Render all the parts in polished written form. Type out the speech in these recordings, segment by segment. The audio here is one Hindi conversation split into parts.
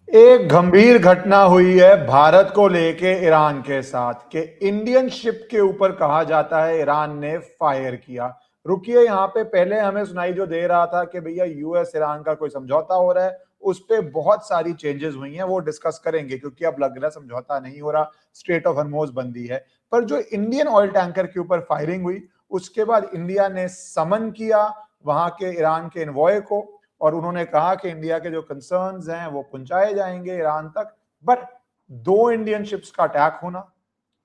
एक गंभीर घटना हुई है भारत को लेके ईरान के साथ कि इंडियन शिप के ऊपर कहा जाता है ईरान ने फायर किया। रुकिए, यहाँ पे पहले हमें सुनाई जो दे रहा था कि भैया यूएस ईरान का कोई समझौता हो रहा है, उस पे बहुत सारी चेंजेस हुई हैं, वो डिस्कस करेंगे क्योंकि अब लग रहा है समझौता नहीं हो रहा, स्ट्रेट ऑफ हॉर्मोज बंदी है। पर जो इंडियन ऑयल टैंकर के ऊपर फायरिंग हुई, उसके बाद इंडिया ने समन किया वहां के ईरान के एनवॉय को और उन्होंने कहा कि इंडिया के जो कंसर्न्स हैं वो पहुंचाए जाएंगे ईरान तक। बट दो इंडियन शिप्स का अटैक होना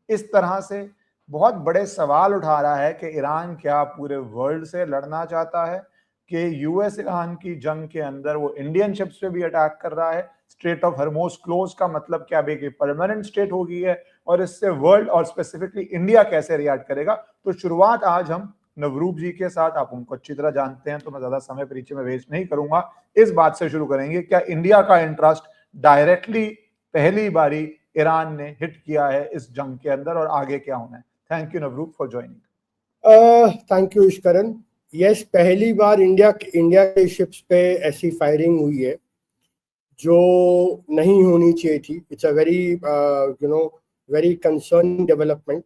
इस तरह से बहुत बड़े सवाल उठा रहा है कि ईरान क्या पूरे वर्ल्ड से लड़ना चाहता है कि यूएस ईरान की जंग के अंदर वो इंडियन शिप्स पे भी अटैक कर रहा है। स्ट्रेट ऑफ हॉर्मोज क्लोज का मतलब क्या है कि परमानेंट स्टेट हो गई है और इससे वर्ल्ड और स्पेसिफिकली इंडिया कैसे रिएक्ट करेगा। तो शुरुआत आज हम नवरूप जी के साथ, आप उनको अच्छी तरह जानते हैं तो मैं ज्यादा समय परिचय में वेस्ट नहीं करूंगा, इस बात से शुरू करेंगे क्या इंडिया का इंटरेस्ट डायरेक्टली पहली बारी ईरान ने हिट किया है इस जंग के अंदर और आगे क्या होना है। Thank you Navroop for joining. Thank you Ishkaran. Yes, पहली बार इंडिया के शिप्स पे ऐसी फायरिंग हुई है जो नहीं होनी चाहिए थी। It's a very concerning development.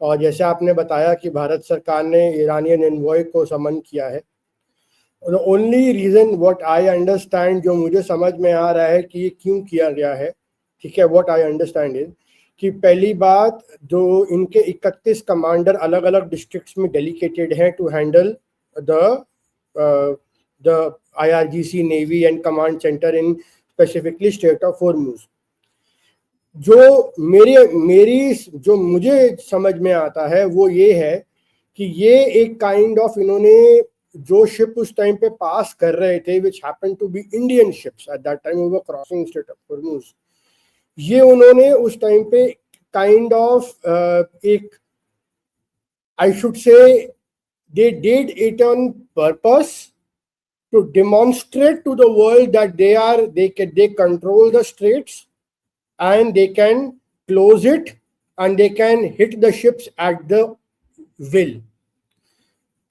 और जैसे आपने बताया कि भारत सरकार ने ईरानियन एनवॉय को समन किया है। The only reason what I understand, जो मुझे समझ में आ रहा है कि ये क्यों किया गया है, ठीक है, व्हाट आई अंडरस्टैंड इज कि पहली बात, जो इनके 31 कमांडर अलग अलग डिस्ट्रिक्ट्स में डेलीकेटेड हैं to handle the IRGC navy and command center in specifically strait of Hormuz. जो मुझे समझ में आता है वो ये है कि ये एक काइंड ऑफ, इन्होंने जो शिप उस टाइम पे पास कर रहे थे which happen to be Indian ships at that time, वो क्रॉसिंग स्ट्रेट ऑफ हॉर्मुज, ये उन्होंने उस टाइम पे काइंड ऑफ एक, I should say they did it on purpose to demonstrate to the world that they control the straits and they can close it and they can hit the ships at the will.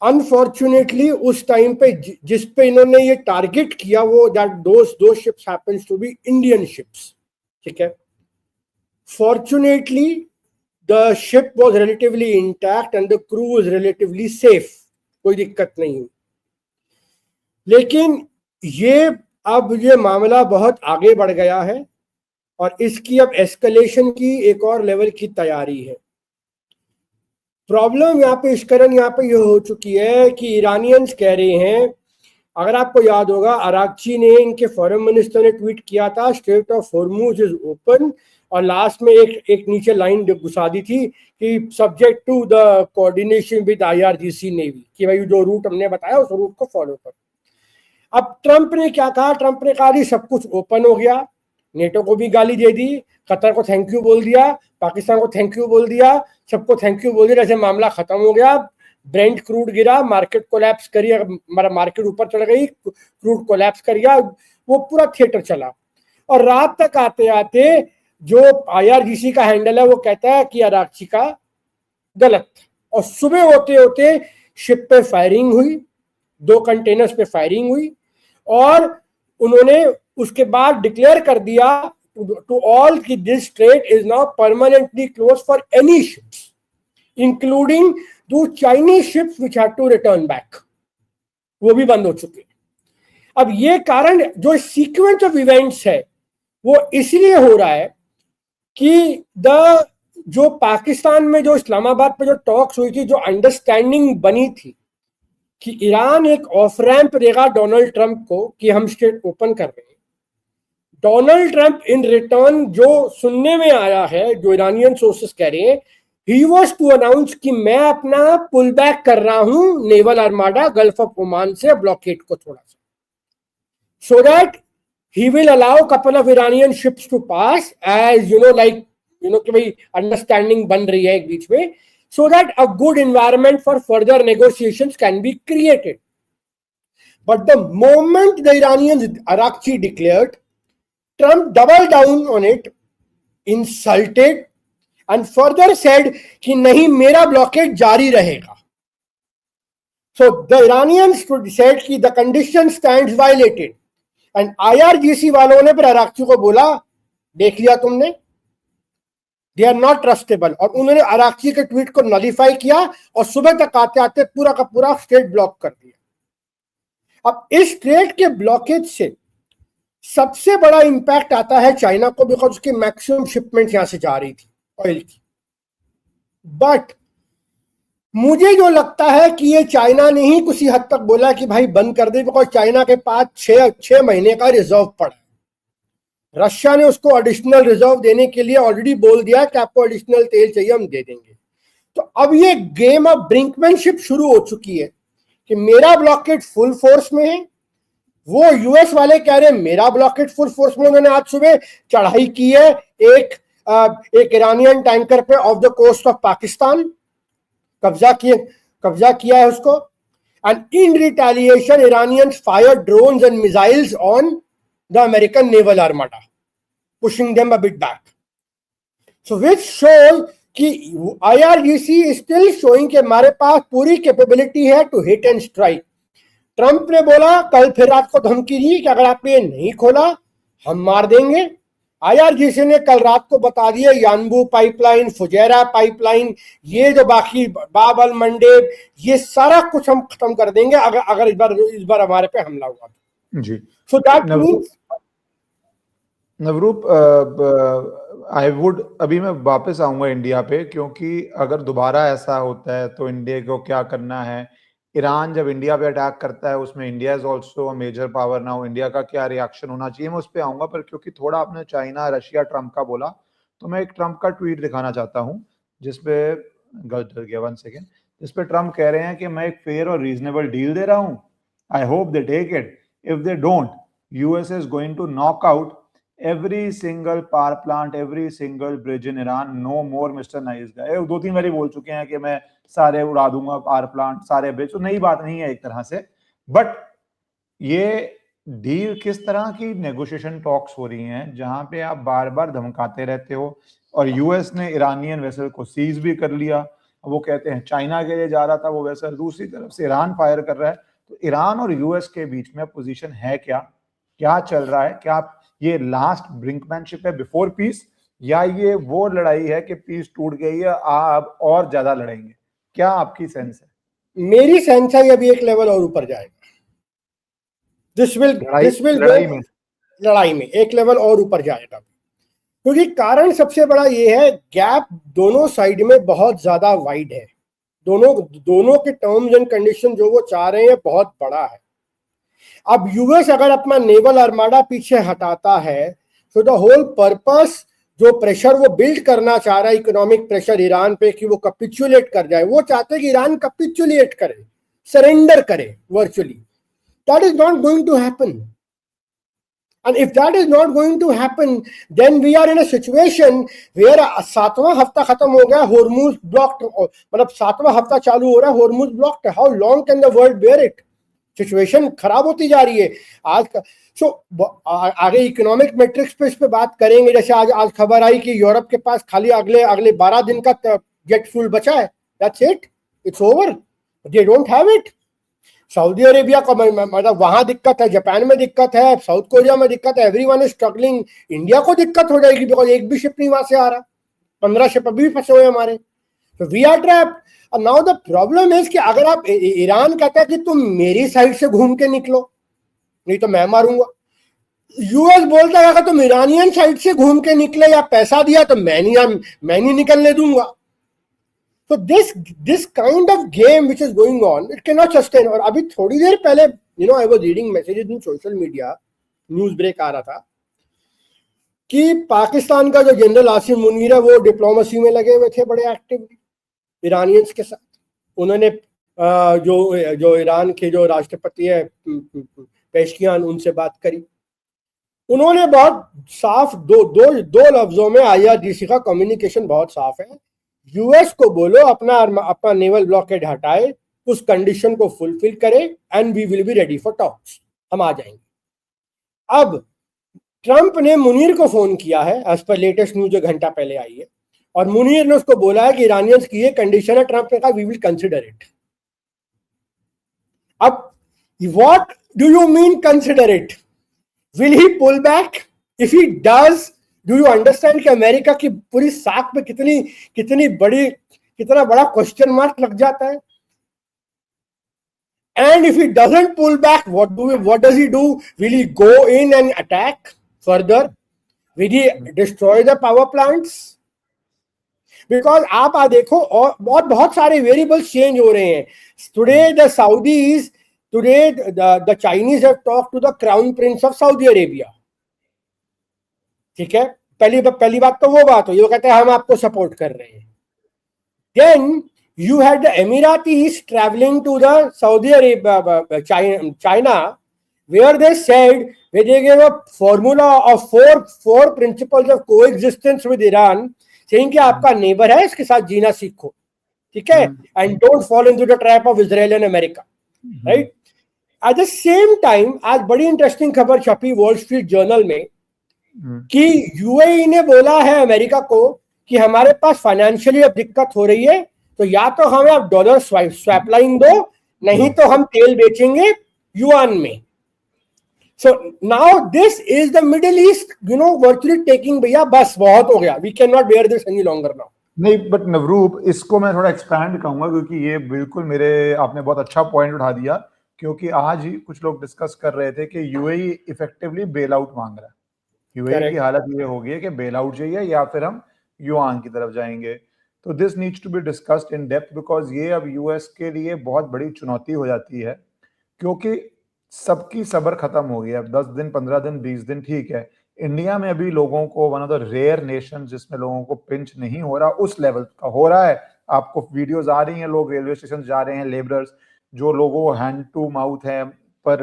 Unfortunately उस टाइम पे जिस पे इन्होंने ये टारगेट किया वो those ships happens to be Indian ships, ठीक है। Fortunately the ship was relatively intact and the crew was relatively safe, कोई दिक्कत नहीं हुई। लेकिन अब ये मामला बहुत आगे बढ़ गया है और इसकी अब एस्केलेशन की एक और लेवल की तैयारी है। प्रॉब्लम यहाँ पे इश्करन ये हो चुकी है कि ईरानियंस कह रहे हैं, अगर आपको याद होगा अरागची ने, इनके फॉरेन मिनिस्टर ने ट्वीट किया था strait of Hormuz is open, और लास्ट में एक नीचे लाइन घुसा दी थी कि subject to the coordination with IRGC navy, कि भाई जो रूट हमने बताया उस रूट को फॉलो करो। अब ट्रंप ने क्या कहा? ट्रंप ने कहा सब कुछ ओपन हो गया, नेटो को भी गाली दे दी, कतर को थैंक यू बोल दिया, पाकिस्तान को थैंक यू बोल दिया, सबको थैंक यू बोल दिया, जैसे मामला खत्म हो गया। ब्रेंट क्रूड गिरा, मार्केट कोलैप्स करी, मार्केट ऊपर चढ़ गई, क्रूड कोलैप्स कर गया, वो पूरा थिएटर चला। और रात तक आते आते जो IRGC का हैंडल है वो कहता है कि अरागची का गलत, और सुबह होते होते शिप पे फायरिंग हुई, 2 कंटेनर्स पे फायरिंग हुई, और उन्होंने उसके बाद डिक्लेयर कर दिया टू ऑल कि this strait is now permanently close for any ships including दो Chinese ships which had to return back, वो भी बंद हो चुके। अब ये कारण, जो सीक्वेंस ऑफ इवेंट्स है वो इसलिए हो रहा है कि जो पाकिस्तान में जो इस्लामाबाद पे जो टॉक्स हुई थी, जो अंडरस्टैंडिंग बनी थी कि ईरान एक ऑफ रैंप देगा डोनाल्ड ट्रंप को कि हम स्टेट ओपन कर रहे हैं, डोनाल्ड ट्रंप इन रिटर्न, जो सुनने में आया है, जो ईरानियन सोर्सेस कह रहे हैं, ही वाज टू अनाउंस कि मैं अपना पुल बैक कर रहा हूं naval armada gulf of Oman से, ब्लॉकेड को थोड़ा सा, so that he will allow a couple of Iranian ships to pass, as कि भाई अंडरस्टैंडिंग बन रही है एक बीच में, so that a good environment for further negotiations can be created. But the moment the Iranians, Arakchi declared, Trump doubled down on it, insulted, and further said कि नहीं, मेरा ब्लॉकेड जारी रहेगा. So the Iranians said कि the condition stands violated. And IRGC वालों ने फिर अराक्ची को बोला, देख लिया तुमने, दे आर नॉट ट्रस्टेबल, और उन्होंने अराक्ची के ट्वीट को नलिफाई किया और सुबह तक आते आते पूरा का पूरा स्ट्रेट ब्लॉक कर दिया। अब इस स्ट्रेट के ब्लॉकेज से सबसे बड़ा इंपैक्ट आता है चाइना को, बिकॉज उसकी मैक्सिमम शिपमेंट यहां से जा रही थी ऑयल की। बट मुझे जो लगता है कि ये चाइना ने ही कुछ हद तक बोला कि भाई बंद कर दे, बिकॉज चाइना के पास 6 महीने का रिजर्व पड़ा है। रशिया ने उसको एडिशनल रिजर्व देने के लिए ऑलरेडी बोल दिया कि आपको एडिशनल तेल चाहिए, हम दे देंगे। तो अब ये गेम ऑफ ब्रिंकमैनशिप शुरू हो चुकी है कि मेरा ब्लॉकेट फुल फोर्स में है, वो यूएस वाले कह रहे हैं मेरा ब्लॉकेट फुल फोर्स में। उन्होंने आज सुबह चढ़ाई की है एक ईरानियन टैंकर पे off the coast of Pakistan, कब्जा किया है उसको। And in retaliation Iranians fire drones and missiles on the American naval armada, pushing them a bit back. So which shows कि IRGC इज स्टिल शोइंग कि हमारे पास पूरी कैपेबिलिटी है to hit and strike. Trump ने बोला कल फिर रात को धमकी दी कि अगर आपने ये नहीं खोला हम मार देंगे। IRGC ने कल रात को बता दिया यानबू पाइपलाइन, फुजैरा पाइपलाइन, ये जो बाकी बाब अल मंडेब, ये सारा कुछ हम खत्म कर देंगे अगर इस बार हमारे पे हमला हुआ जी। So that means Navroop, I would, अभी मैं वापस आऊंगा इंडिया पे, क्योंकि अगर दोबारा ऐसा होता है तो इंडिया को क्या करना है। ईरान जब इंडिया पे अटैक करता है उसमें India is also a major power now, India का क्या रिएक्शन होना चाहिए, मैं उस पर आऊंगा। पर क्योंकि थोड़ा आपने चाइना, रशिया, ट्रंप का बोला, तो मैं एक ट्रंप का ट्वीट दिखाना चाहता हूँ जिसपे डर गया 1 सेकेंड, जिसपे ट्रंप कह रहे हैं कि मैं एक फेयर और रीजनेबल डील दे रहा हूँ, I hope they take it, if they don't US is going to knock out every single power plant, every single bridge in Iran, no more Mr. Nice Guy। 2-3 बारी बोल चुके हैं कि मैं सारे उड़ा दूंगा पावर प्लांट, सारे ब्रिज, तो नई बात नहीं है एक तरह से। बट ये डील किस तरह की नेगोशिएशन टॉक्स हो रही हैं जहां पे आप बार बार धमकाते रहते हो, और यूएस ने ईरानियन वेसल को सीज भी कर लिया, वो कहते हैं चाइना के लिए जा रहा था वो वेसल, दूसरी तरफ से ईरान फायर कर रहा है। तो ईरान और यूएस के बीच में पोजीशन है क्या चल रहा है? क्या ये लास्ट ब्रिंकमैनशिप है बिफोर पीस, या ये वो लड़ाई है कि पीस टूट गई है अब और ज्यादा लड़ेंगे? क्या आपकी सेंस है? मेरी सेंस है अभी एक लेवल और ऊपर जाएगा, दिस विल लड़ाई में एक लेवल और ऊपर जाएगा। क्योंकि कारण सबसे बड़ा ये है, गैप दोनों साइड में बहुत ज्यादा वाइड है, दोनों के टर्म्स एंड कंडीशन जो वो चाह रहे हैं बहुत बड़ा है। अब यूएस अगर अपना नेवल आर्माडा पीछे हटाता है तो द होल पर्पस, जो प्रेशर वो बिल्ड करना चाह रहा है, इकोनॉमिक प्रेशर ईरान पे कि वो कैपिचुलेट कर जाए, वो चाहते हैं कि ईरान कैपिचुलेट करे, सरेंडर करे virtually. That is not going to happen, and if that is not going to happen, then we are in a situation where 7वां हफ्ता खत्म हो गया, हॉर्मुज ब्लॉक्ड, मतलब 7वां हफ्ता चालू हो रहा है, Hormuz blocked. How long can the world bear it? Situation खराब होती जा रही है आज का। आगे इकोनॉमिक मैट्रिक्स पे इस पे बात करेंगे। जैसे आज खबर आई कि यूरोप के पास खाली अगले 12 दिन का जेट फ्यूल बचा है, that's it, it's over, they don't have it. Saudi Arabia को मतलब वहां दिक्कत है, जापान में दिक्कत है, साउथ कोरिया में दिक्कत है, एवरीवन इज स्ट्रगलिंग। इंडिया को दिक्कत हो जाएगी बिकॉज एक भी शिप नहीं वहां से आ रहा, 15 शिप अभी भी फंसे हुए हमारे, तो we are trapped. Now the problem is कि अगर आप, ईरान कहता है कि तुम मेरी साइड से घूम के निकलो नहीं तो मैं मारूंगा, यूएस बोलता है अगर तुम ईरानियन साइड से घूम के निकले या पैसा दिया तो मैं नहीं निकलने दूंगा। So this kind of game which is going on, it cannot sustain। और अभी थोड़ी देर पहले I was reading messages in social media, news break आ रहा था कि पाकिस्तान का जो जनरल आसिम मुनीर है वो डिप्लोमेसी में लगे हुए थे बड़े एक्टिवली ईरानियंस के साथ। उन्होंने जो ईरान के जो राष्ट्रपति है पेशकियान, उनसे बात करी। उन्होंने बहुत साफ दो लफ्जों में, IRGC का कम्युनिकेशन बहुत साफ है, यूएस को बोलो अपना नेवल ब्लॉकेड हटाए, उस कंडीशन को फुलफिल करे, and we will be ready for talks, हम आ जाएंगे। अब ट्रंप ने मुनीर को फोन किया है एज पर लेटेस्ट न्यूज जो घंटा पहले आई है, और मुनीर ने उसको बोला है कि ईरानियंस की ये कंडीशन है। ट्रंप ने कहा वी विल कंसिडर इट। अब what do you mean consider it? Will he pull back? If he does, do you understand कि अमेरिका की पूरी साख पे कितना बड़ा क्वेश्चन मार्क लग जाता है? And if he doesn't pull back, what does he do? Will he go in and attack further? Will he destroy the power plants? Because आप देखो और बहुत सारे वेरिएबल्स चेंज हो रहे हैं. Today the Saudis, the Chinese have talked to the Crown Prince of Saudi Arabia. ठीक है, पहली बात तो वो बात हो, ये कहते हैं हम आपको सपोर्ट कर रहे हैं. Then you had the Emiratis traveling to the Saudi Arabia, China, where they said, where they gave a formula of four principles of coexistence with Iran, saying कि आपका नेबर है, इसके साथ जीना सीखो, ठीक है, and don't fall into the trap of Israel and America, right? At the same time, आज बड़ी इंटरेस्टिंग खबर छपी वॉल स्ट्रीट जर्नल में कि यूएई ने बोला है अमेरिका को कि हमारे पास फाइनेंशियली अब दिक्कत हो रही है, तो या तो हमें आप डॉलर स्वैप लाइन दो, नहीं तो हम तेल बेचेंगे युआन में. So now this is the Middle East, virtually taking, भैया बस बहुत हो गया, we cannot bear this any longer now. नहीं, बट नवरूप, इसको मैं थोड़ा एक्सपैंड करूंगा क्योंकि ये बिल्कुल आपने बहुत अच्छा पॉइंट उठा दिया. क्योंकि आज ही कुछ लोग डिस्कस कर रहे थे कि यूएई इफेक्टिवली बेल आउट मांग रहा है. यूएई की हालत ये हो गई है कि बेल आउट चाहिए या फिर हम युआन की तरफ जाएंगे. तो this needs to be discussed in depth because ये अब यूएस के लिए बहुत बड़ी चुनौती हो जाती है क्योंकि सबकी सब्र खत्म हो गई. अब 10 दिन 15 दिन 20 दिन ठीक है. इंडिया में अभी लोगों को one of the rare nation जिसमें लोगों को पिंच नहीं हो रहा उस लेवल का हो रहा है. आपको वीडियोस आ रही हैं, लोग रेलवे स्टेशन जा रहे हैं, लेबरर्स जो लोगों हैंड टू माउथ है पर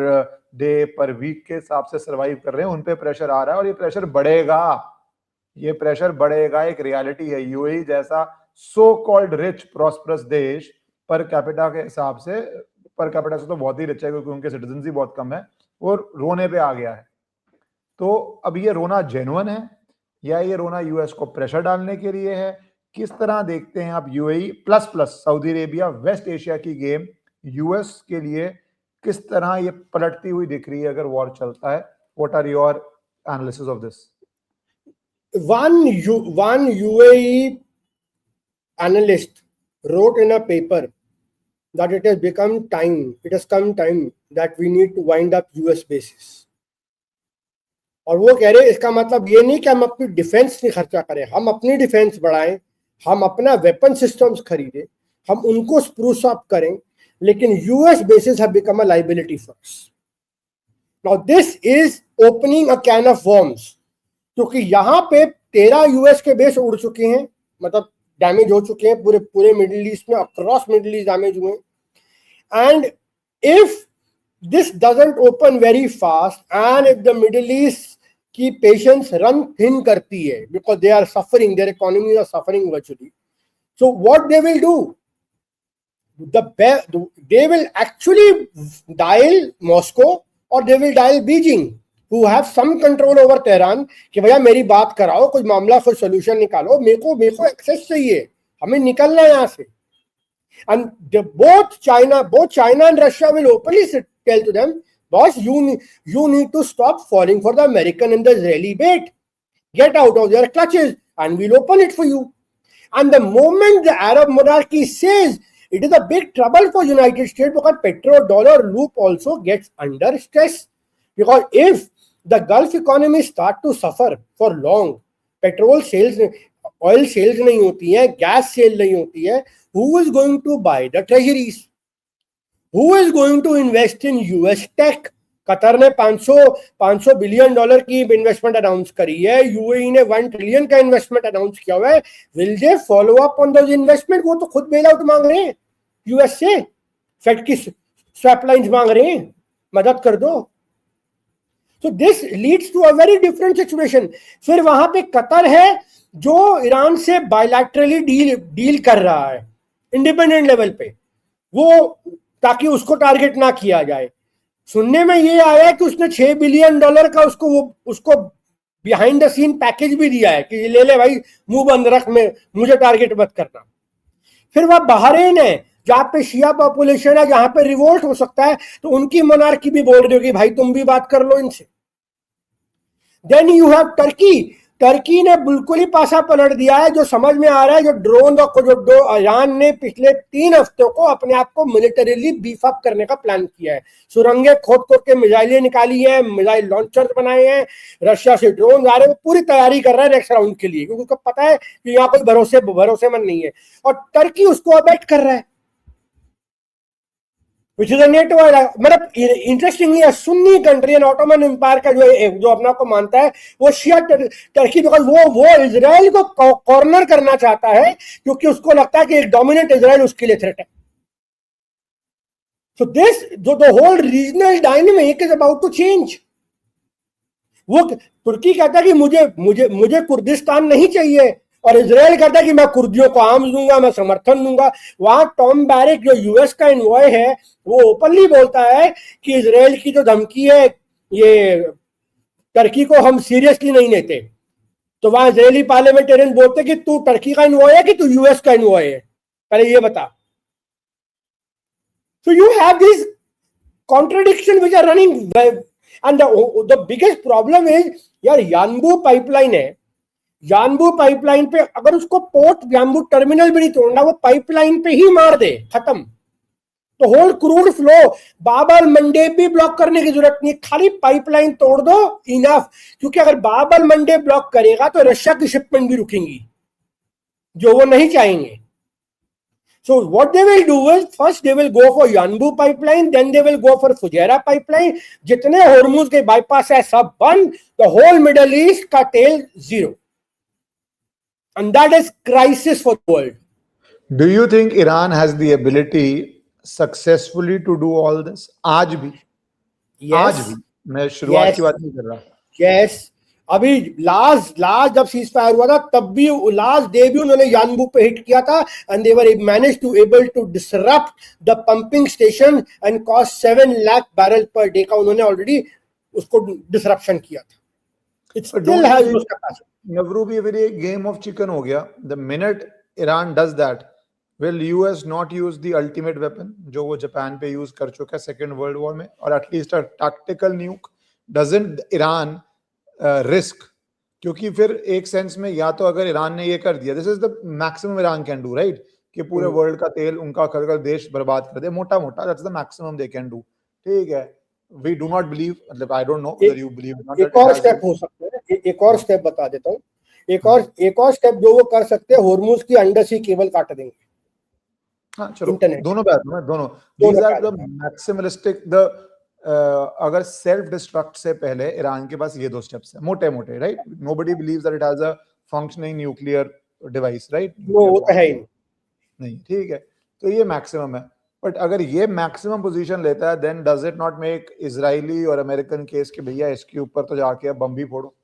डे पर वीक के हिसाब से सर्वाइव कर रहे हैं, उन पे प्रेशर आ रहा है और ये प्रेशर बढ़ेगा. एक रियलिटी है. यूएई जैसा सो कॉल्ड रिच प्रॉस्परस देश पर कैपिटा के हिसाब से, पर कैपिटा से तो बहुत ही रिच है क्योंकि उनके सिटीजन ही बहुत कम है, और रोने पे आ गया है. तो अब ये रोना जेन्युइन है या ये रोना यूएस को प्रेशर डालने के लिए है? किस तरह देखते हैं आप UAE plus Saudi Arabia West Asia की गेम यूएस के लिए किस तरह ये पलटती हुई दिख रही है अगर वॉर चलता है? What are your analysis of this? One UAE analyst wrote in a paper that it has come time that we need to wind up US bases. और वो कह रहे हैं इसका मतलब ये नहीं कि हम अपनी डिफेंस नहीं खर्चा करें, हम अपनी डिफेंस बढ़ाएं, हम अपना वेपन सिस्टम्स खरीदें, हम उनको स्प्रूस अप करें, लेकिन US basis have become a liability for us. Now this is opening a can of worms, क्योंकि यहाँ पे 13 यूएस के बेस उड़ चुके हैं, मतलब डैमेज हो चुके हैं पूरे मिडिल ईस्ट में, अक्रॉस मिडिल ईस्ट डैमेज हुए. And if this doesn't open very fast and if the Middle East की patience run thin करती है because they are suffering, their economies are suffering virtually, so what they will do, they will actually dial Moscow or they will dial Beijing who have some control over Tehran कि भैया मेरी बात कराओ, कोई मामला कोई solution निकालो, मेरे को access चाहिए, हमें निकलना है यहाँ से. And both China and Russia will openly tell to them, boss, you need to stop falling for the American and the Israeli bait. Get out of their clutches and we'll open it for you. And the moment the Arab monarchy says, it is a big trouble for United States because petrodollar loop also gets under stress. Because if the Gulf economy start to suffer for long, petrol sales, oil sales नहीं होती है, gas sale नहीं होती है, who is going to buy the treasuries? Who is going to invest in US tech? Qatar ने 500 बिलियन डॉलर की इन्वेस्टमेंट अनाउंस करी है, यूएई ने 1 ट्रिलियन का इन्वेस्टमेंट अनाउंस किया हुआ है. Will they follow up on those investment? वो तो खुद बेल आउट मांग रहे हैं यूएस से, फेड की स्वैप लाइंस मांग रहे हैं, मदद कर दो. So this leads to a very different situation. फिर वहां पे कतर है जो ईरान से बायलैटरली डील कर रहा है इंडिपेंडेंट लेवल पे, वो ताकि उसको टारगेट ना किया जाए. सुनने में ये आया है कि उसने $6 बिलियन का उसको बिहाइंड द सीन पैकेज भी दिया है कि ले ले भाई, मुंह बंद रख, मुझे टारगेट मत करना. फिर वह बहरीन है जहां पे शिया पॉपुलेशन है, जहां पे रिवोल्ट हो सकता है, तो उनकी मोनार्की भी बोल रही हो कि भाई तुम भी बात कर लो इनसे. Then you have Turkey. Turkey ने बिल्कुल ही पासा पलट दिया है। जो समझ में आ रहा है, जो ड्रोन और जो ईरान ने पिछले 3 हफ्तों को अपने आप को मिलिटरीली बीफ अप करने का प्लान किया है। सुरंगें खोद खोद के मिसाइलें निकाली है, मिसाइल लॉन्चर बनाए हैं, रशिया से ड्रोन आ रहे हैं, वो पूरी तैयारी कर रहा है नेक्स्ट राउंड के लिए, क्योंकि उसको पता है कि यहाँ कोई भरोसेमंद नहीं है, और टर्की उसको अबेट कर रहा है। Which is a NATO, मतलब interestingly Sunni country and Ottoman empire का जो अपना को मानता है वो शिया टर्की, बिकॉज वो इजराइल को कॉर्नर करना चाहता है, क्योंकि उसको लगता है कि एक डोमिनेंट इजराइल उसके लिए थ्रेट है। So this the whole regional dynamic is about to change. वो तुर्की कहता है कि मुझे कुर्दिस्तान नहीं चाहिए, और इजराइल कहता है कि मैं कुर्दियों को आर्म्स दूंगा, मैं समर्थन दूंगा। वहां टॉम बैरिक जो यूएस का एनवॉय है, वो ओपनली बोलता है कि इजराइल की जो धमकी है, ये टर्की को हम सीरियसली नहीं लेते। तो वहां इजरायली पार्लियामेंटेरियन बोलते कि तू टर्की का एनवॉय है कि तू यूएस का एनवॉय है, पहले ये बता। So you have these contradictions which are running, and the biggest problem is यार यानबू पाइपलाइन है। यानबू पाइपलाइन पे अगर उसको पोर्ट यानबू टर्मिनल भी नहीं तोड़ना, वो पाइपलाइन पे ही मार दे, खत्म। तो होल क्रूड फ्लो, बाबल मंडेब भी ब्लॉक करने की जरूरत नहीं, खाली पाइपलाइन तोड़ दो, इनफ। क्योंकि अगर बाबल मंडेब ब्लॉक करेगा तो रशिया की शिपमेंट भी रुकेंगी, जो वो नहीं चाहेंगे। So what they will do is, first they will go for Yanbu pipeline, then they will go for Fujairah pipeline. जितने हॉर्मुज के बाईपास है सब बंद, the whole Middle East का tail zero, and that is crisis for the world. Do you think Iran has the ability successfully to do all this? आज भी, Yes. आज भी, मैं शुरुआत की बात नहीं कर रहा। Yes. अभी लास्ट जब सीज फायर हुआ था, तब भी लास्ट डे भी उन्होंने यानबू पे हिट किया था, and they were manage to able to disrupt the pumping station and cost 7 lakh barrel per day का उन्होंने ऑलरेडी उसको डिसरप्शन किया था। It still has no capacity. Navroop भी फिर ये गेम ऑफ चिकन हो गया। The minute Iran does that, will US not use the ultimate weapon जो वो जापान पे यूज कर चुका है सेकेंड वर्ल्ड वॉर में, और at least a tactical न्यूक? Doesn't Iran risk? क्योंकि फिर एक सेंस में, या तो अगर ईरान ने ये कर दिया, this is the maximum Iran can do, right, कि पूरे वर्ल्ड का तेल उनका कर देश बर्बाद कर दे, मोटा मोटा, that's the maximum they can do. ठीक है, वी डू नॉट बिलीव, मतलब I don't know whether you believe not. एक और स्टेप हो सकता है, एक और स्टेप बता देता हूँ। एक और स्टेप जो वो कर सकते हैं, हॉर्मुज की अंडर सी केबल काट देंगे। हाँ चलो, दोनों बात है, दोनों दीज आर द मैक्सिमलिस्टिक, द अगर सेल्फ डिस्ट्रक्ट से पहले ईरान के पास ये 2 स्टेप्स हैं मोटे मोटे, right? Nobody believes that it has a functioning nuclear device, right? वो तो है ही नहीं। ठीक है, तो ये मैक्सिमम है। बट अगर ये मैक्सिमम पोजीशन लेता है, then does it not make Israeli और अमेरिकन केस कि भैया इसके ऊपर तो जाके अब बम भी फोड़ो?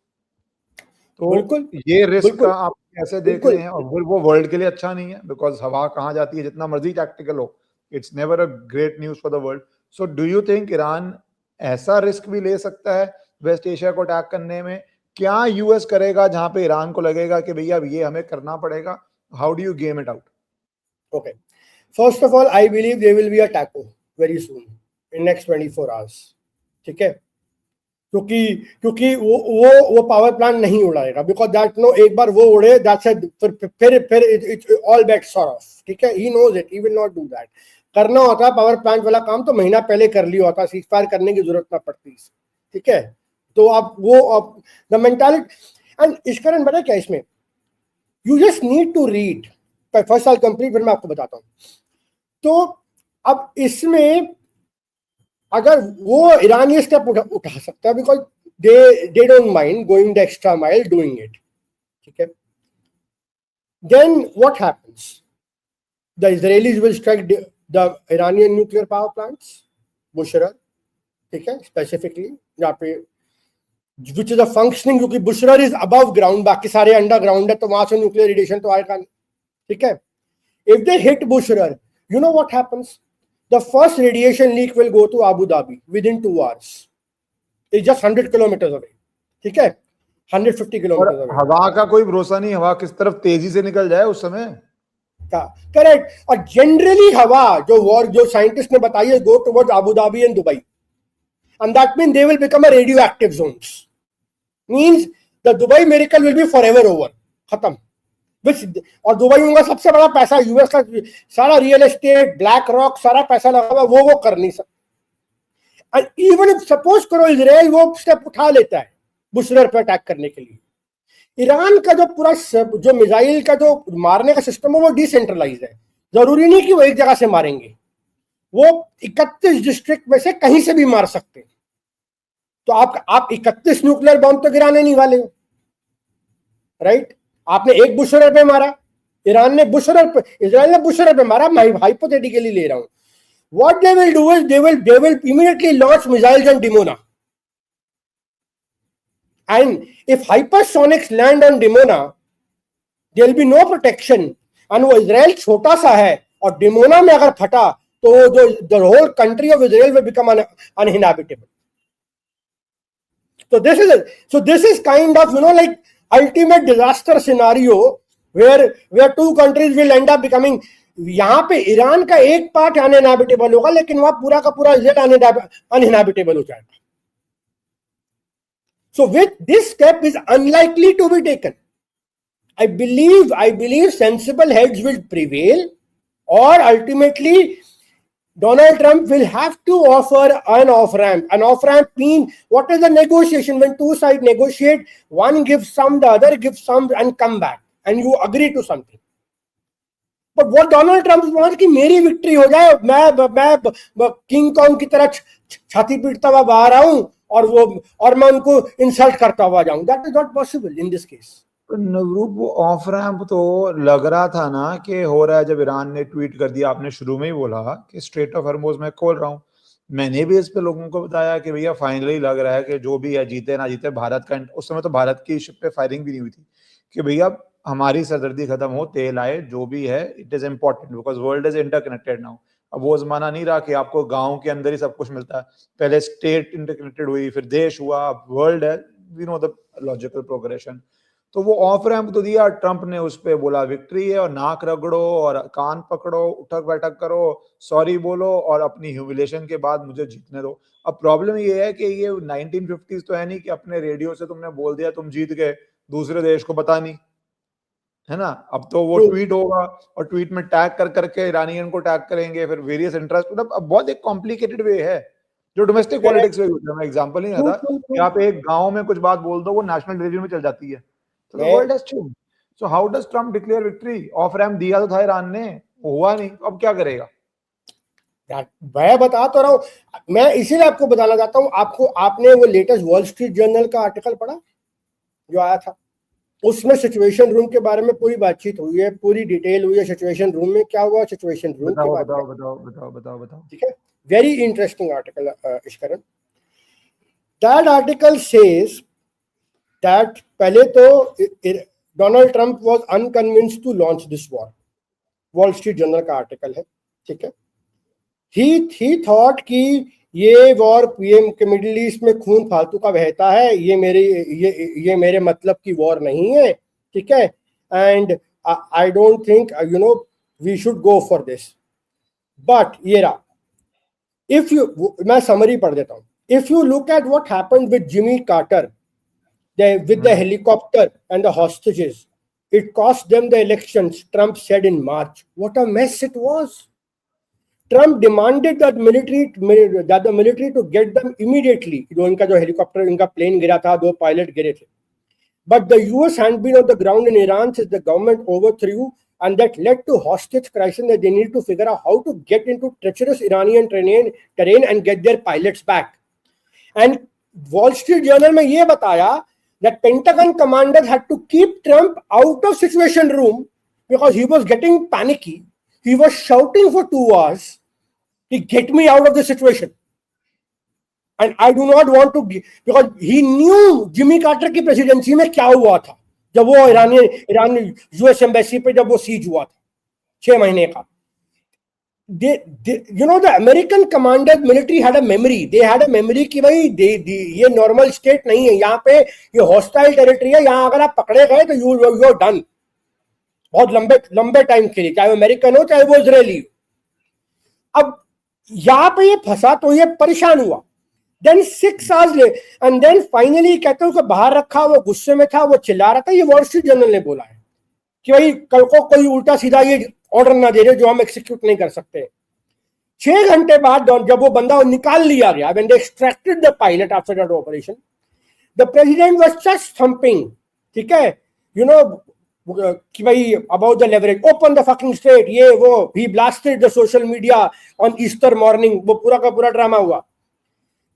तो बिल्कुल, ये रिस्क का आप कैसे देख रहे हैं? और वो वर्ल्ड के लिए अच्छा नहीं है, बिकॉज हवा कहाँ जाती है, जितना मर्जी टैक्टिकल हो, it's never a great news for the world. So do you think Iran ऐसा रिस्क भी ले सकता है वेस्ट एशिया को अटैक करने में? क्या यूएस करेगा जहां पे ईरान को लगेगा कि भैया अब ये हमें करना पड़ेगा? How do you game it out? Okay, first of all I believe there will be a taco very soon in next 24 hours. ठीक है, क्योंकि वो पावर प्लांट नहीं उड़ाएगा, बिकॉज दैट नो, एक बार वो उड़े, दैट्स फिर it's all bets are off. ठीक है, he knows it, he will not do that. करना होता है पावर प्लांट वाला काम तो महीना पहले कर लिया होता, सीज फायर करने की जरूरत ना पड़ती। ठीक है, तो आप द मेंटालिटी एंड इसकरन बता क्या इसमें, you just need to read. First साल कंप्लीट, फिर मैं आपको बताता हूँ। तो अब इसमें अगर वो ईरान ये स्टेप उठा सकता है, because they don't mind going the extra mile doing it. ठीक है, then what happens, the Israelis will strike the Iranian nuclear power plants, Bushehr, ठीक है, specifically जहाँ पे which is a functioning, क्योंकि Bushehr is above ground, बाकी सारे अंडरग्राउंड है, तो वहां से न्यूक्लियर रेडिएशन तो आएगा नहीं। ठीक है, if they hit Bushehr, you know what happens? The first radiation leak will go to Abu Dhabi within 2 hours. It's just 100 kilometers away. ठीक है, 150 kilometers away. हवा का कोई भरोसा नहीं, हवा किस तरफ तेजी से निकल जाए उस समय। करेक्ट, और जनरली हवा जो साइंटिस्ट ने बताई है, go towards Abu Dhabi and Dubai, and that mean they will become a radioactive zones. Means the Dubai miracle will be forever over, खत्म। और दुबई में उनका सबसे बड़ा पैसा, यूएस का सारा रियल एस्टेट, ब्लैक रॉक, सारा पैसा लगा हुआ, वो कर नहीं सकता। एंड इवन इफ सपोज करो इजराइल वो स्टेप उठा लेता है बुशरर पर अटैक करने के लिए, ईरान का जो पूरा जो मिसाइल का जो मारने का सिस्टम है वो डिसेंट्रलाइज है। जरूरी नहीं कि वो एक जगह से मारेंगे, वो 31 डिस्ट्रिक्ट में से कहीं से भी मार सकते हैं। तो आप 31 न्यूक्लियर बॉम्ब तो गिराने नहीं वाले हो, राइट? आपने एक बुशरर पे मारा, ईरान ने बुशरर पे, इजराइल ने बुशरर पे मारा, मैं हाइपोथेटिकली ले रहा हूं। What they will do is they will immediately launch missiles on Dimona. And if hypersonics land on Dimona, there will be no protection. And वो इजराइल छोटा सा है और डिमोना में अगर फटा तो जो the whole country of Israel will become uninhabitable. So this is kind of, like ultimate disaster scenario where two countries will end up becoming, यहाँ पे ईरान का एक पार्ट अनइनहैबिटेबल होगा लेकिन वहां पूरा का पूरा इजराइल अनइनहैबिटेबल हो जाएगा। So with this step is unlikely to be taken. I believe sensible heads will prevail, or ultimately Donald Trump will have to offer an off-ramp. An off-ramp means, what is the negotiation? When two sides negotiate, one gives some, the other gives some, and come back, and you agree to something. But what Donald Trump wants कि मेरी विक्ट्री हो जाए, मैं किंग कॉन्ग की तरह छाती पीटता हुआ बाहर आऊं और मैं उनको इंसल्ट करता हुआ जाऊं। That is not possible in this case. नवरूप, वो ऑफ रैंप तो लग रहा था ना कि हो रहा है जब ईरान ने ट्वीट कर दिया। आपने शुरू में ही बोला कि स्ट्रेट ऑफ हॉर्मुज़ मैं खोल रहा हूं। मैंने भी इस पे लोगों को बताया कि भैया फाइनली लग रहा है कि जो भी है, जीते ना जीते, भारत का, उस समय तो भारत की शिप पे फायरिंग भी नहीं हुई थी, कि भैया हमारी सरदर्दी खत्म हो, तेल आए, जो भी है, it is important because world is interconnected now. अब वो जमाना नहीं रहा कि आपको गांव के अंदर ही सब कुछ मिलता है। पहले स्टेट इंटरकनेक्टेड हुई, फिर देश हुआ, वर्ल्ड है। We know the logical progression. तो वो ऑफ रैंप तो दिया, ट्रंप ने उस पर बोला विक्ट्री है, और नाक रगड़ो और कान पकड़ो, उठक बैठक करो, सॉरी बोलो, और अपनी ह्यूमिलेशन के बाद मुझे जीतने दो। अब प्रॉब्लम ये है कि ये 1950s तो है नहीं कि अपने रेडियो से तुमने बोल दिया तुम जीत गए, दूसरे देश को पता नहीं, है ना। अब तो वो ट्वीट होगा और ट्वीट में टैग कर करके ईरानियन को टैग करेंगे, फिर वेरियस इंटरेस्ट, मतलब अब बहुत एक कॉम्प्लिकेटेड वे है जो डोमेस्टिक पॉलिटिक्स में होता है। मैं एग्जांपल नहीं आता कि आप एक गांव में कुछ बात बोल दो, वो नेशनल टेलीविजन में चल जाती है। तो the world has changed. So how does Trump declare victory? Off ramp दिया तो था ईरान ने, हुआ नहीं, अब क्या करेगा? मैं बता तो रहा हूं, मैं इसीलिए आपको बताना चाहता हूं। आपने वो लेटेस्ट वॉल स्ट्रीट जर्नल का आर्टिकल पढ़ा जो आया था? उसमें सिचुएशन रूम के बारे में पूरी बातचीत हुई है, पूरी डिटेल हुई है। सिचुएशन रूम में क्या हुआ, सिचुएशन रूम के बारे में बताओ। ठीक है, very interesting article Ishkaran. That article says that पहले तो Donald Trump was unconvinced to launch this war. Wall Street Journal का आर्टिकल है, ठीक है। ही थॉट कि ये वॉर पीएम के मिडिल ईस्ट में खून फालतू का बहता है, ये मेरे मतलब की वॉर नहीं है, ठीक है। And I don't think we should go for this. But ये रहा, इफ यू, मैं समरी पढ़ देता हूँ। If you look at what happened with Jimmy Carter with the helicopter and the hostages, it cost them the elections, Trump said in March. What a mess it was. Trump demanded that the military to get them immediately. इनका जो हेलीकॉप्टर, इनका प्लेन गिरा था, 2 पायलट गिरे थे। But the US hadn't been on the ground in Iran since the government overthrew, and that led to hostage crisis that they need to figure out how to get into treacherous Iranian terrain and get their pilots back. And Wall Street Journal में ये बताया that Pentagon commanders had to keep Trump out of situation room because he was getting panicky. He was shouting for 2 hours, "Get me out of this situation." And I do not want to, because he knew Jimmy Carter की प्रेसिडेंसी में क्या हुआ था जब वो ईरान यूएस एम्बेसी पे जब वो सीज हुआ था 6 महीने का। the American commanders military had a memory. They had a memory कि भाई ये नॉर्मल स्टेट नहीं है, यहाँ पे ये हॉस्टाइल टेरिटरी है, यहाँ अगर आप पकड़े गए तो यू आर डन बहुत लंबे टाइम के लिए, चाहे वो अमेरिकन हो चाहे वो इजरायली हो। अब यहाँ पे ये फंसा तो ये परेशान हुआ। Then 6 hours later, and then finally कहते हैं उसको बाहर रखा, वो गुस्से में था, वो चिल्ला रहा था. ये वॉल स्ट्रीट जर्नल ने बोला है कि भाई कल को कोई उल्टा सीधा ये ऑर्डर ना दे रहे जो हम एक्सिक्यूट नहीं कर सकते. 6 घंटे बाद जब वो बंदा निकाल लिया गया, when they extracted the pilot after that operation, the president was just thumping, ठीक है, you know, कि भाई about the leverage, open the fucking state, ये वो, he blasted the social media on Easter morning, वो पूरा का पूरा ड्रामा हुआ.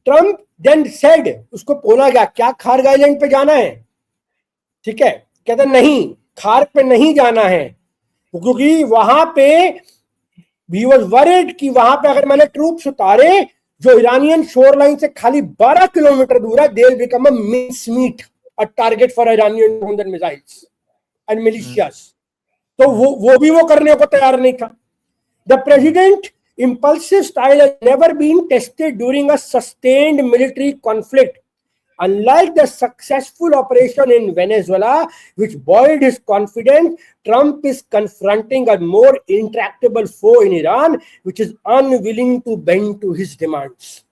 ट्रम्प then said, उसको बोला गया क्या खार्ग आइलैंड पे जाना है, ठीक है, कहता नहीं खार्ग पे नहीं जाना है, क्योंकि वहां पे he was worried कि वहां पे अगर मैंने ट्रूप्स उतारे जो इरानियन शोर लाइन से खाली 12 किलोमीटर दूर है, they'll become a mincemeat, a target for Iranian drones and missiles and militias. तो वो भी वो करने को तैयार नहीं था. The president impulsive style has never been tested during a sustained military conflict. Unlike the successful operation in Venezuela, which buoyed his confidence, Trump is confronting a more intractable foe in Iran, which is unwilling to bend to his demands.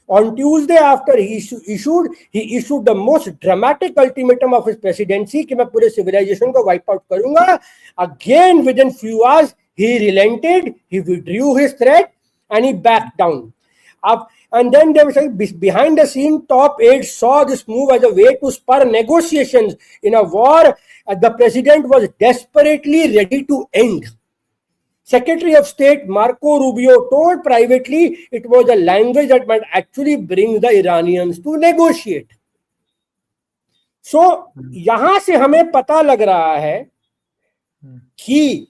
On Tuesday, after he issued the most dramatic ultimatum of his presidency कि मैं पूरे civilization को wipe out करूंगा. Again, within few hours, he relented, he withdrew his threat, and he backed down. And then they were saying behind the scene, top aides saw this move as a way to spur negotiations in a war the president was desperately ready to end. Secretary of State Marco Rubio told privately it was a language that might actually bring the Iranians to negotiate. So, यहां से हमें पता लग रहा है कि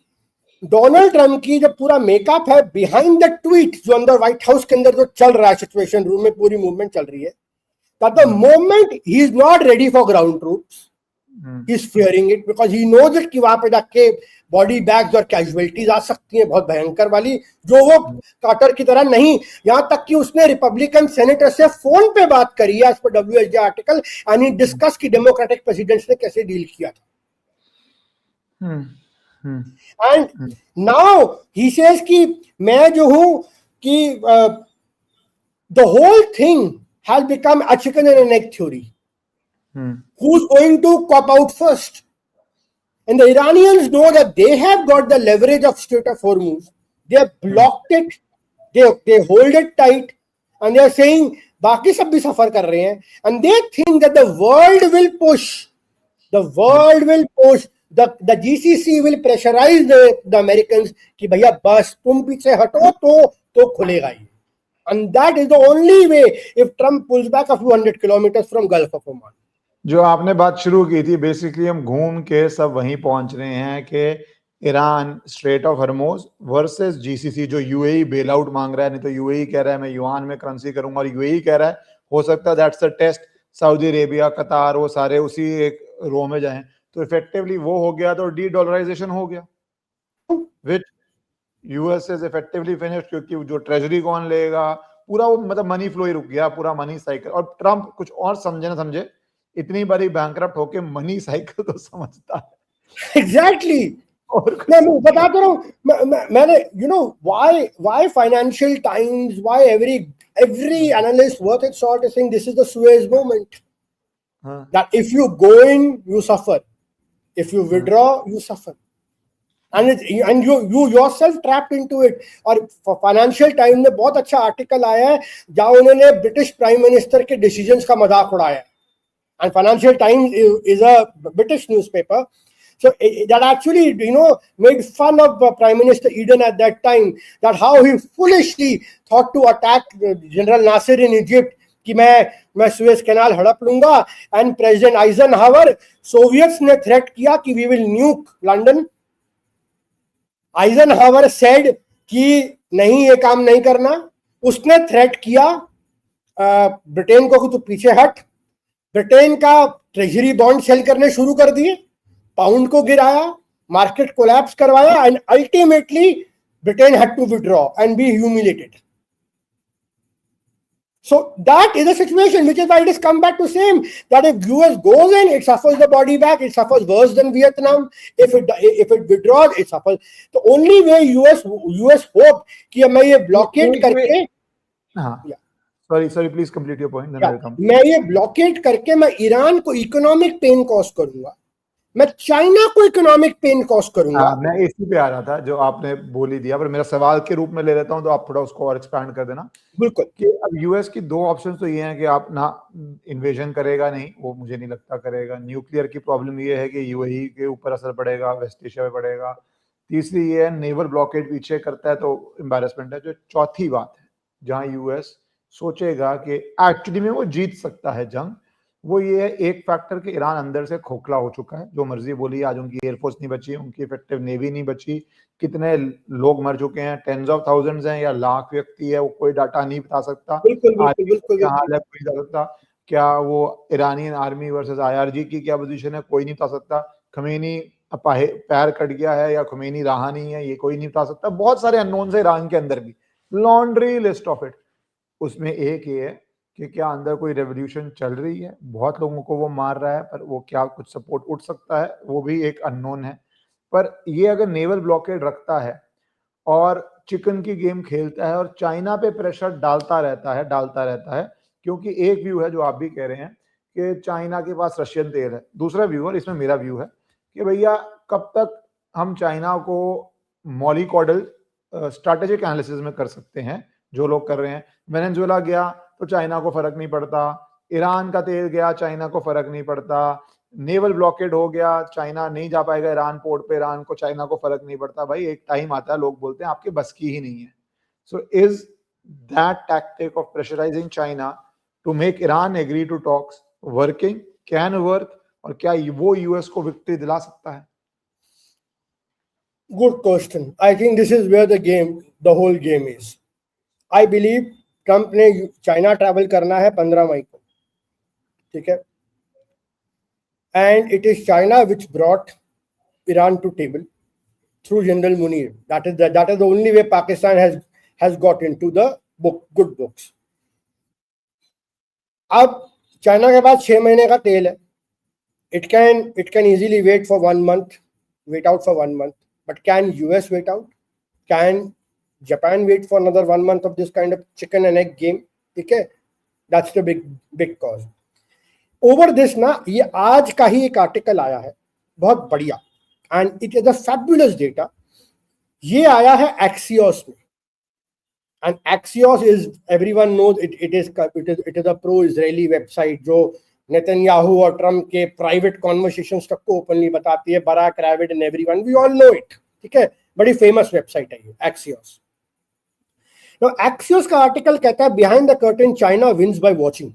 डोनाल्ड ट्रम्प की जो पूरा मेकअप है बिहाइंड द ट्वीट जो अंदर व्हाइट हाउस के अंदर जो चल रहा है, सिचुएशन रूम में पूरी मूवमेंट चल रही है, that the moment he is not ready for ground troops, he is fearing it because he knows it कि वहां पे जाके बॉडी बैग्स और कैजुअलिटीज आ सकती हैं बहुत भयंकर वाली, जो वो कार्टर की तरह नहीं. यहां तक कि उसने रिपब्लिकन सेनेटर से फोन पे बात करी है, एज पर WSJ article, and he discuss कि डेमोक्रेटिक प्रेसिडेंट्स ने कैसे डील किया था. And now he says कि मैं जो हूं कि the whole thing has become a chicken and an egg theory. Who's going to cop out first? And the Iranians know that they have got the leverage of Strait of Hormuz. They have blocked it. They hold it tight, and they are saying बाकी सब भी सफर कर रहे हैं. And they think that the world will push. The world will push. The GCC will pressurize the Americans कि भैया बस तुम पीछे हटो तो खुलेगा ये. And that is the only way if Trump pulls back a few hundred kilometers from Gulf of Oman. जो आपने बात शुरू की थी, बेसिकली हम घूम के सब वहीं पहुंच रहे हैं कि Iran straight of Hormuz versus GCC, जो UAE बेल आउट मांग रहा है, नहीं तो UAE कह रहा है मैं युआन में करेंसी करूंगा, और UAE कह रहा है हो सकता है that's a test, Saudi Arabia, Qatar, वो सारे उसी एक रो में जाएं. तो इफेक्टिवली वो हो गया तो डी-डॉलराइजेशन हो गया, विच यूएस इज इफेक्टिवली फिनिश्ड, क्योंकि जो ट्रेजरी कौन लेगा, पूरा वो मतलब मनी फ्लो ही रुक गया, पूरा मनी साइकिल. और ट्रम्प कुछ और समझे ना समझे, इतनी बड़ी बैंकरप्ट होके मनी साइकिल तो समझता है. एग्जैक्टली. मैं बता तो रहा हूँ, मैंने you know why financial times, why every analyst worth its salt is saying this is the Suez moment. That if you go in, you suffer. If you withdraw, you suffer. And you yourself trapped into it. और फाइनेंशियल टाइम में बहुत अच्छा आर्टिकल आया है जहां उन्होंने ब्रिटिश प्राइम मिनिस्टर के डिसीजंस का मजाक उड़ाया. And Financial Times is a British newspaper. So that actually, made fun of Prime Minister Eden at that time, that how he foolishly thought to attack General Nasser in Egypt, कि मैं सुएज कैनाल हड़प लूंगा. एंड प्रेसिडेंट आइजनहावर, सोवियट्स ने थ्रेट किया कि we will nuke London. Eisenhower said कि नहीं ये काम नहीं करना. उसने थ्रेट किया ब्रिटेन को कि तू पीछे हट. ब्रिटेन का ट्रेजरी बॉन्ड सेल करने शुरू कर दिए, पाउंड को गिराया, मार्केट कोलैप्स करवाया, and ultimately Britain had to withdraw and be humiliated. So that is a situation, which is why it has come back to same, that if US goes in, it suffers the body back, it suffers worse than Vietnam. If it withdraws, it suffers. The only way US hope कि मैं ये blockade करके, हाँ. Sorry please complete your point, then I will come. मैं ये ब्लॉकेट करके मैं ईरान को इकोनॉमिक पेन कॉज करूंगा, मैं चाइना को इकोनॉमिक पेन कॉज करूंगा। मैं इसी पे आ रहा था जो आपने बोल ही दिया, पर मेरा सवाल के रूप में ले लेता हूं तो आप थोड़ा उसको और एक्सपैंड कर देना। बिल्कुल। कि अब यूएस की दो ऑप्शन तो ये हैं कि आप ना इन्वेजन करेगा, नहीं वो मुझे नहीं लगता करेगा। न्यूक्लियर की प्रॉब्लम ये है कि यूएई के ऊपर असर पड़ेगा, वेस्ट एशिया पे पड़ेगा। तीसरी ये है नेवल ब्लॉकेड पीछे करता है तो एम्बैरेसमेंट है। जो चौथी बात है जहां यूएस सोचेगा कि एक्चुअली में वो जीत सकता है जंग, वो ये है एक फैक्टर कि ईरान अंदर से खोखला हो चुका है। जो मर्जी बोली, आज उनकी एयरफोर्स नहीं बची, उनकी इफेक्टिव नेवी नहीं बची, कितने लोग मर चुके हैं, टेंस ऑफ थाउजेंड्स हैं या लाख व्यक्ति है, वो कोई डाटा नहीं बता सकता। बिल्कुल बिल्कुल आर्मी बिल्कुल क्या हाल है कोई नहीं बता सकता। क्या वो ईरानियन आर्मी वर्सेस आईआरजी की क्या पोजीशन है कोई नहीं बता सकता। खमेनी पैर कट गया है या खुमैनी रहा नहीं है ये कोई नहीं बता सकता। बहुत सारे अननोन है ईरान के अंदर भी, लॉन्ड्री लिस्ट ऑफ इट। उसमें एक ये है कि क्या अंदर कोई रेवोल्यूशन चल रही है, बहुत लोगों को वो मार रहा है, पर वो क्या कुछ सपोर्ट उठ सकता है वो भी एक अननोन है। पर ये अगर नेवल ब्लॉकेड रखता है और चिकन की गेम खेलता है और चाइना पे प्रेशर डालता रहता है, क्योंकि एक व्यू है जो आप भी कह रहे हैं कि चाइना के पास रशियन तेल है। दूसरा व्यू, और इसमें मेरा व्यू है कि भैया कब तक हम चाइना को मॉलिकॉडल स्ट्रैटेजिक एनालिसिस में कर सकते हैं जो लोग कर रहे हैं। वेनेजुएला गया तो चाइना को फर्क नहीं पड़ता, ईरान का तेल गया चाइना को फर्क नहीं पड़ता, नेवल ब्लॉकेड हो गया चाइना नहीं जा पाएगा ईरान पोर्ट पे, ईरान को चाइना को फर्क नहीं पड़ता। भाई एक टाइम आता है लोग बोलते हैं आपके बस की ही नहीं है। So is that tactic of pressurising China to make Iran agree to talks working, can work, और क्या वो यूएस को विक्ट्री दिला सकता है? Good question. I think this is where the whole game is. I believe Trump ने चाइना ट्रैवल करना है 15 मई को, ठीक है, and it is China which brought Iran to table through general Munir. That is the only way Pakistan has got into the good books. अब चाइना के पास 6 महीने का तेल है. It can easily wait for 1 month, wait out for 1 month. But can US wait out? Can Japan wait for another 1 month of this kind of chicken and egg game? Okay, that's the big cause. Over this ना, ये आज का ही एक आर्टिकल आया है बहुत बढ़िया, and it is a fabulous data. ये आया है Axios में, and Axios is, everyone knows it is a pro-Israeli website जो नेतन्याहू और ट्रम्प के प्राइवेट कॉन्वर्सेशंस तक को ओपनली बताती है. Barak Ravid and everyone, we all know it, ठीक है, बड़ी फेमस वेबसाइट है ये एक्सियोस. नाउ एक्सियोस का आर्टिकल कहता है behind the curtain China wins by watching.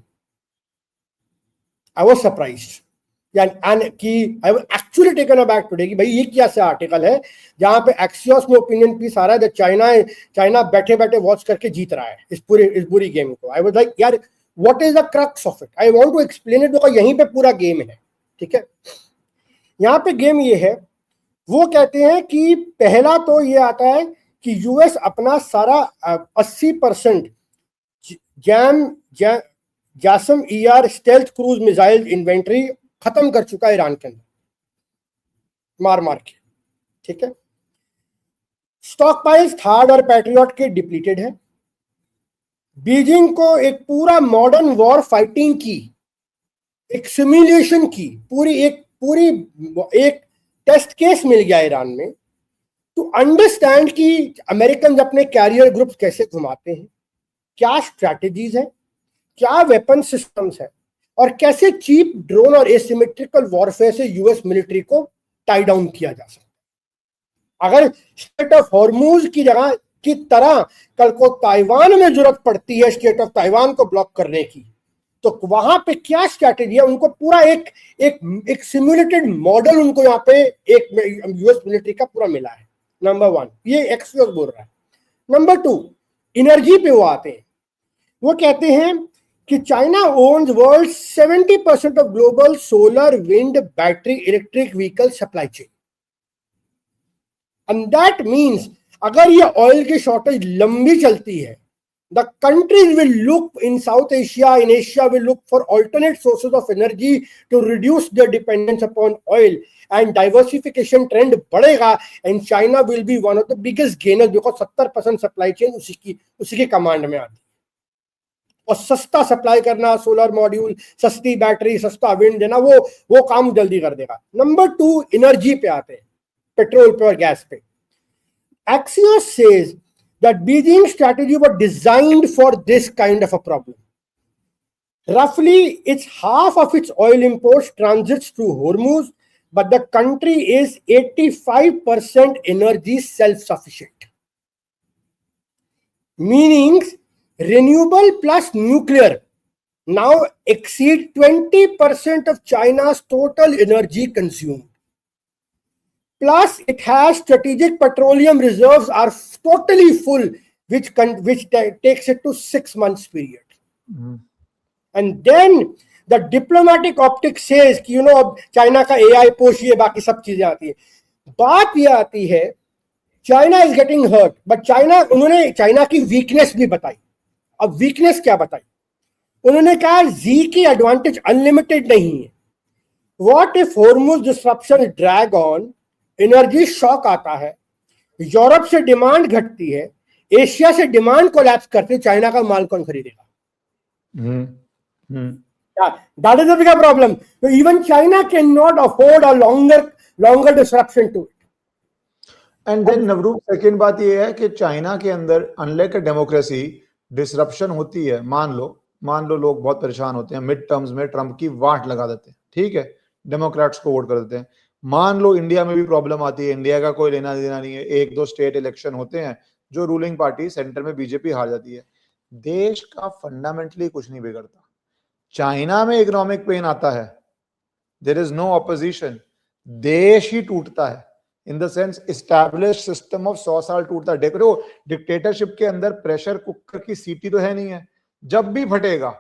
I was surprised and कि I was actually taken aback today कि भाई ये क्या सा आर्टिकल है जहां पे एक्सियोस में ओपिनियन पीस आ रहा है दैट चाइना बैठे बैठे वॉच करके जीत रहा है इस पूरी गेम को. आई वाज लाइक यार what is the crux of it? I want to explain it because यहीं पे पूरा गेम है, ठीक है. यहाँ पे गेम ये है, वो कहते हैं कि पहला तो ये आता है कि यूएस अपना सारा 80% जासम ER stealth cruise missile inventory खत्म कर चुका है ईरान के अंदर मार के, ठीक है. स्टॉक पाइल्स थार्ड और पैट्रियट के डिप्लीटेड है. बीजिंग को एक पूरा मॉडर्न वॉर फाइटिंग की एक सिमुलेशन की पूरी एक टेस्ट केस मिल गया ईरान में टू अंडरस्टैंड कि अमेरिकन अपने कैरियर ग्रुप्स कैसे घुमाते हैं, क्या स्ट्रैटेजीज है, क्या वेपन सिस्टम्स है, और कैसे चीप ड्रोन और एसिमेट्रिकल वॉरफेयर से यूएस मिलिट्री को टाई डाउन किया जा सकता है. अगर स्ट्रेट ऑफ हॉर्मूज की जगह की तरह कल को ताइवान में जरूरत पड़ती है स्टेट ऑफ ताइवान को ब्लॉक करने की, तो वहां पे क्या स्ट्रैटेजी है, उनको पूरा एक सिमुलेटेड मॉडल उनको यहाँ पे एक यूएस मिलिट्री का पूरा मिला है. नंबर 1 ये एक्सियोस बोल रहा है. नंबर 2 एनर्जी पे वो आते हैं. वो कहते हैं कि China owns world 70% of global solar wind battery electric vehicle supply chain. And that means अगर ये ऑयल की शॉर्टेज लंबी चलती है, the countries will look in South Asia, in Asia will look for alternate sources of energy to reduce their dependence upon oil, and diversification trend बढ़ेगा, and China will be one of the biggest gainers because 70% supply chain उसी की कमांड में आती है. और सस्ता सप्लाई करना, सोलर मॉड्यूल, सस्ती बैटरी, सस्ता विंड देना, वो काम जल्दी कर देगा। नंबर 2, एनर्जी पे आते हैं, पेट्रोल पे और गैस पे। Axios says that Beijing's strategy was designed for this kind of a problem. Roughly, it's half of its oil imports transits through Hormuz, but the country is 85% energy self-sufficient. Meaning, renewable plus nuclear now exceed 20% of China's total energy consumed. Plus, it has strategic petroleum reserves are totally full, which takes it to 6 months period. And then the diplomatic optics says कि अब चाइना का AI पुश, ये बाकी सब चीजें आती है। बात ये आती है, China is getting hurt, but उन्होंने चाइना की वीकनेस भी बताई। अब वीकनेस क्या बताई? उन्होंने कहा जी की एडवांटेज अनलिमिटेड नहीं है। What if Hormuz disruption drag on, energy shock आता है, यूरोप से डिमांड घटती है, एशिया से डिमांड कोलैप्स करती है, चाइना का माल कौन खरीदेगा? That is the bigger problem. So even China cannot afford a longer disruption to it. And then Navroop, second बात ये है कि चाइना के अंदर अनलाइक डेमोक्रेसी डिसरप्शन होती है। मान लो लोग बहुत परेशान होते हैं, मिड टर्म्स में ट्रम्प की वाट लगा देते हैं, ठीक है, डेमोक्रेट्स को वोट कर देते हैं। मान लो इंडिया में भी प्रॉब्लम आती है, इंडिया का कोई लेना देना नहीं है, 1-2 स्टेट इलेक्शन होते हैं जो रूलिंग पार्टी सेंटर में बीजेपी हार जाती है, देश का फंडामेंटली कुछ नहीं बिगड़ता। चाइना में इकोनॉमिक पेन आता है, देयर इज नो ऑपोजिशन, देश ही टूटता है। In the sense establish system of 100 साल टूटता है। देखो, डिक्टेटरशिप के अंदर प्रेशर कुकर की सीटी तो है नहीं है, जब भी फटेगा,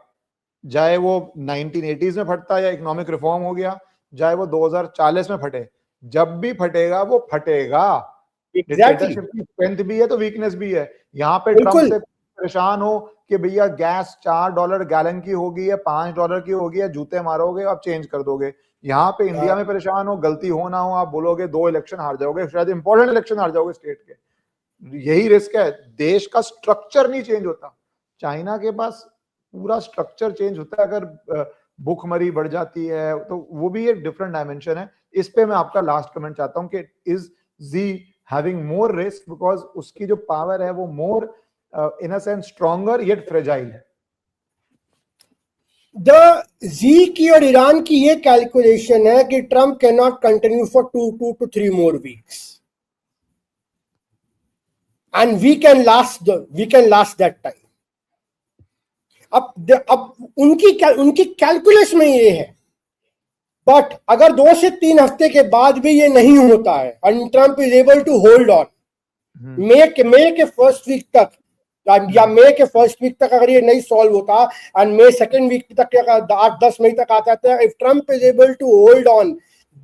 चाहे वो 1980s में फटता या इकोनॉमिक रिफॉर्म हो गया, चाहे वो 2040 में फटे, जब भी फटेगा वो फटेगा। डिक्टेटरशिप की स्ट्रेंथ भी है तो वीकनेस भी है। यहाँ पे ट्रम्प से परेशान हो कि भैया गैस $4 गैलन की होगी या $5 की होगी, या जूते मारोगे आप चेंज कर दोगे। यहाँ पे इंडिया में परेशान हो, गलती हो ना हो, आप बोलोगे 2 इलेक्शन हार जाओगे, शायद इंपॉर्टेंट इलेक्शन हार जाओगे स्टेट के। यही रिस्क है, देश का स्ट्रक्चर नहीं चेंज होता। चाइना के पास पूरा स्ट्रक्चर चेंज होता है। अगर भूखमरी बढ़ जाती है तो वो भी एक डिफरेंट डायमेंशन है। इस पे मैं आपका लास्ट कमेंट चाहता हूं कि is Xi having more risk, because उसकी जो पावर है वो more in a sense stronger yet fragile है। जी की और ईरान की ये कैलकुलेशन है कि Trump can not continue for 2 to 3 more weeks and we can last that time. अब उनकी कैलकुलेशन में ये है, बट अगर 2 से 3 हफ्ते के बाद भी ये नहीं होता है and Trump is able to hold on, मई के फर्स्ट वीक तक या मई के फर्स्ट वीक तक अगर ये नहीं सॉल्व होता एंड मई सेकेंड वीक तक 8-10 मई तक आता था, if Trump is able to hold on,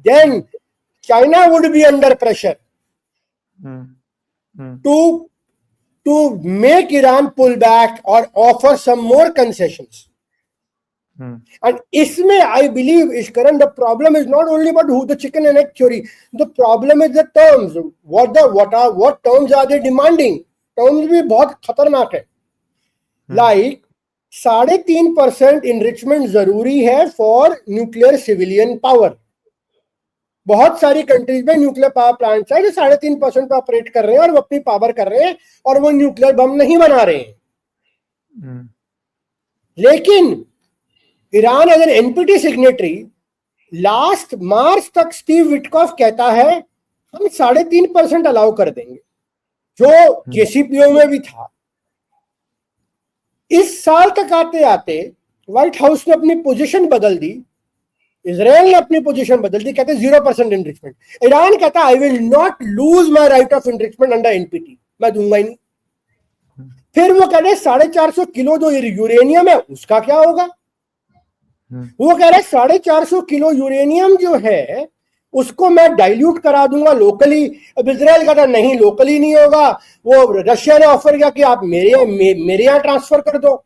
then China would be under pressure to make Iran pull back or offer some more concessions. And isme I believe, Ishkaran, the problem is not only about who the chicken and egg theory. The problem is the terms. What terms are they demanding? Terms भी बहुत खतरनाक है। Like 3.5% enrichment जरूरी है for nuclear civilian power. बहुत सारी कंट्रीज में न्यूक्लियर पावर प्लांट्स है जो 3.5% पे ऑपरेट कर रहे हैं और वो अपनी पावर कर रहे हैं और वो न्यूक्लियर बम नहीं बना रहे हैं। लेकिन Iran as an NPT signatory last March तक स्टीव विटकॉफ कहता है हम 3.5% अलाउ कर देंगे, जो जेसीपीओ में भी था। इस साल तक आते आते व्हाइट हाउस ने अपनी पोजीशन बदल दी, इजराइल ने अपनी पोजीशन बदल दी, कहते 0% एनरिचमेंट। ईरान कहता I will not lose my right of enrichment under NPT, मैं दूंगा ही नहीं। फिर वो कह रहे 450 किलो जो यूरेनियम है उसका क्या होगा? वो कह रहे 450 किलो यूरेनियम जो है उसको मैं डाइल्यूट करा दूंगा लोकली। अब इजराइल कहता नहीं, लोकली नहीं होगा, वो रशिया ने ऑफर किया कि आप मेरे यहाँ ट्रांसफर कर दो।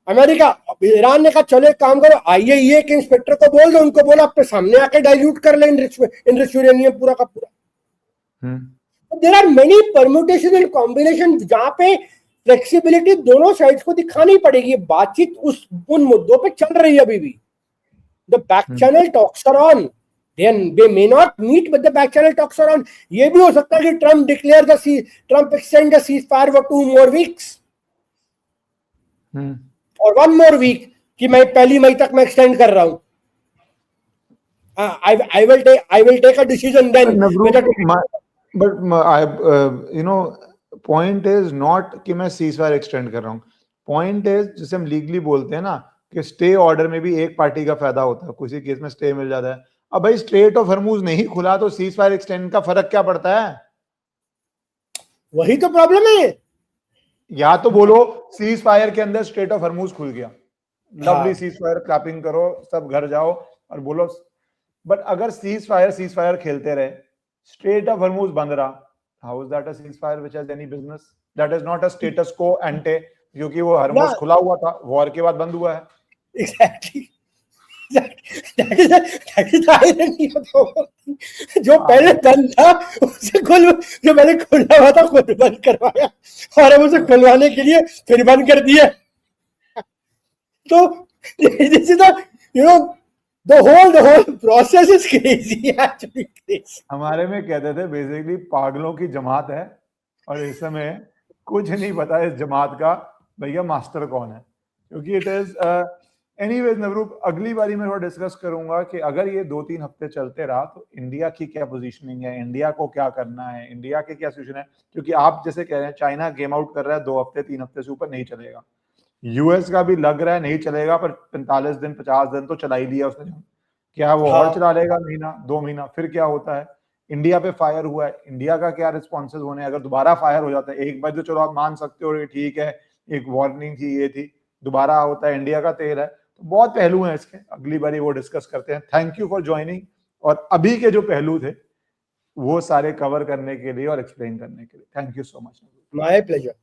अमेरिका, ईरान ने कहा चलो एक काम करो, आईएईए के इंस्पेक्टर को बोल दो, उनको बोला अपने सामने आके डाइल्यूट कर ले इनरिच यूरेनियम पूरा का पूरा। There are many permutation and combination जहां पे फ्लेक्सिबिलिटी दोनों साइड्स को दिखानी पड़ेगी। बातचीत उन मुद्दों पे चल रही है अभी भी। The back channel talks are on, they may not meet but the back channel talks are on। ये भी हो सकता है कि Trump extend the ceasefire for 2 more weeks और 1 more week कि मैं 1 मई तक मैं एक्सटेंड कर रहा हूं। I will take a decision then। Point is not कि मैं सीजफायर एक्सटेंड कर रहा हूँ। पॉइंट इज जिसे हम लीगली बोलते हैं ना कि स्टे ऑर्डर में भी एक पार्टी का फायदा होता है, किसी केस में स्टे मिल जाता है। अब भाई स्ट्रेट ऑफ हॉर्मूज नहीं खुला तो सीजफायर एक्सटेंड का फर्क क्या पड़ता है? वही तो प्रॉब्लम है। या तो बोलो सीजफायर के अंदर स्ट्रेट ऑफ हॉर्मूज खुल गया, लवली सीजफायर, क्लैपिंग करो, सब घर जाओ और बोलो। बट अगर सीजफायर खेलते रहे, स्ट्रेट ऑफ हॉर्मूज बंद रहा, how is that a ceasefire which has any business? That is not a status quo ante, क्योंकि वो हॉर्मूज खुला हुआ था, वॉर के बाद बंद हुआ है। Exactly। That is the irony of the whole thing। जो पहले बंद था उसे जो पहले खुला हुआ था खुद बंद करवाया और अब उसे खुलवाने के लिए फिर बंद कर दिया। तो this is the whole process is crazy, actually crazy। हमारे में कहते थे बेसिकली पागलों की जमात है, और इस समय कुछ नहीं पता इस जमात का भैया मास्टर कौन है, क्योंकि इट इज एनीवेज नवरूप, अगली बारी मैं थोड़ा डिस्कस करूंगा कि अगर ये 2-3 हफ्ते चलते रहा तो इंडिया की क्या पोजीशनिंग है, इंडिया को क्या करना है, इंडिया के क्या सिचुएशन है। क्योंकि आप जैसे कह रहे हैं चाइना गेम आउट कर रहा है, 2 हफ्ते 3 हफ्ते से ऊपर नहीं चलेगा। यूएस का भी लग रहा है नहीं चलेगा, पर 45 दिन 50 दिन तो चला ही लिया उसने। क्या वो और चला लेगा महीना 2 महीना, फिर क्या होता है? इंडिया पे फायर हुआ है, इंडिया का क्या रिस्पॉन्सेज होने, अगर दोबारा फायर हो जाता है, एक बार तो चलो आप मान सकते हो ठीक है एक वार्निंग थी, ये थी, दोबारा होता है, इंडिया का तेल है, तो बहुत पहलू हैं इसके, अगली बारी वो डिस्कस करते हैं। थैंक यू फॉर ज्वाइनिंग, और अभी के जो पहलू थे वो सारे कवर करने के लिए और एक्सप्लेन करने के लिए thank you so much. My pleasure.